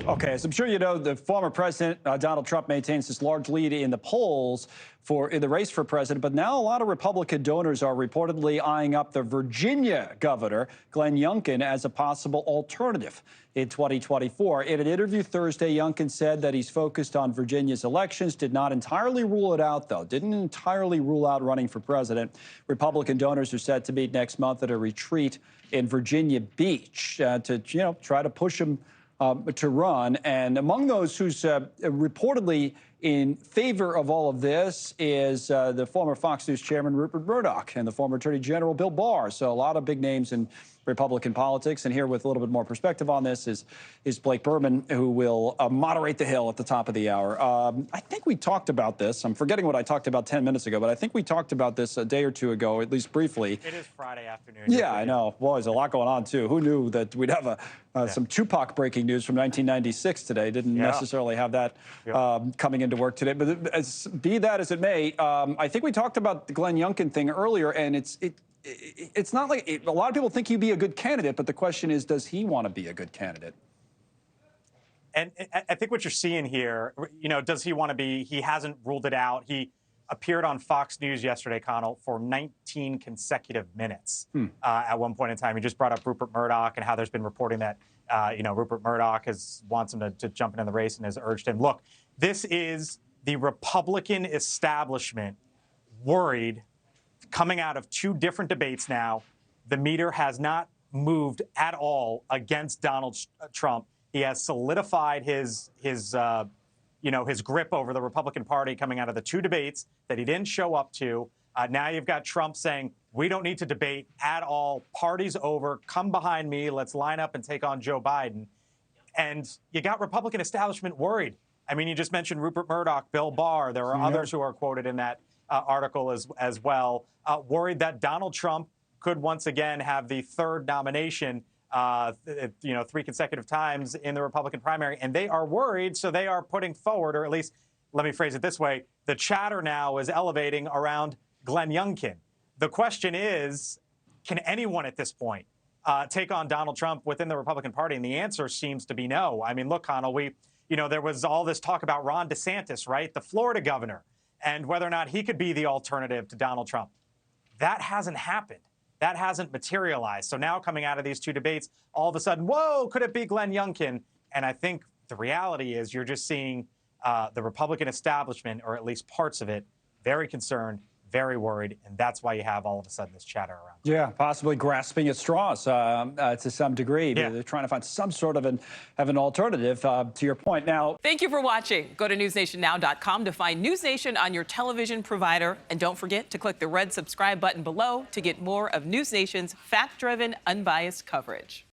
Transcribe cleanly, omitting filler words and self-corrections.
Okay, as I'm sure you know, the former president, Donald Trump, maintains this large lead in the polls in the race for president. But now a lot of Republican donors are reportedly eyeing up the Virginia governor, Glenn Youngkin, as a possible alternative in 2024. In an interview Thursday, Youngkin said that he's focused on Virginia's elections, did not entirely rule it out, though, didn't entirely rule out running for president. Republican donors are set to meet next month at a retreat in Virginia Beach to, try to push him to run. And among those who's reportedly in favor of all of this is the former Fox News chairman, Rupert Murdoch, and the former Attorney General, Bill Barr. So a lot of big names in Republican politics. And here with a little bit more perspective on this is Blake Berman, who will moderate the Hill at the top of the hour. I think we talked about this. I'm forgetting what I talked about 10 minutes ago, but I think we talked about this a day or two ago, at least briefly. It is Friday afternoon. Yeah, I know. Well, there's a lot going on, too. Who knew that we'd have some Tupac breaking news from 1996 today? Didn't necessarily have that coming into work today. But be that as it may, I think we talked about the Glenn Youngkin thing earlier, and it's not like a lot of people think he'd be a good candidate, but the question is, does he want to be a good candidate? And I think what you're seeing here, does he want to be? He hasn't ruled it out. He appeared on Fox News yesterday, Connell, for 19 consecutive minutes at one point in time. He just brought up Rupert Murdoch and how there's been reporting that, Rupert Murdoch wants him to jump in the race and has urged him. Look, this is the Republican establishment worried. Coming out of two different debates now, the meter has not moved at all against Donald Trump. He has solidified his grip over the Republican Party coming out of the two debates that he didn't show up to. Now you've got Trump saying, we don't need to debate at all. Party's over. Come behind me. Let's line up and take on Joe Biden. And you got Republican establishment worried. I mean, you just mentioned Rupert Murdoch, Bill Barr. There are others who are quoted in that article as well, worried that Donald Trump could once again have the third nomination, 3 consecutive times in the Republican primary. And they are worried, so they are putting forward, or at least, let me phrase it this way, the chatter now is elevating around Glenn Youngkin. The question is, can anyone at this point take on Donald Trump within the Republican Party? And the answer seems to be no. I mean, look, Connell, there was all this talk about Ron DeSantis, right? The Florida governor, and whether or not he could be the alternative to Donald Trump. That hasn't happened. That hasn't materialized. So now coming out of these two debates, all of a sudden, whoa, could it be Glenn Youngkin? And I think the reality is you're just seeing the Republican establishment, or at least parts of it, very concerned, very worried, and that's why you have all of a sudden this chatter around. Yeah, possibly grasping at straws to some degree. Yeah. They're trying to find some sort of an alternative to your point. Now, thank you for watching. Go to newsnationnow.com to find NewsNation on your television provider. And don't forget to click the red subscribe button below to get more of NewsNation's fact-driven, unbiased coverage.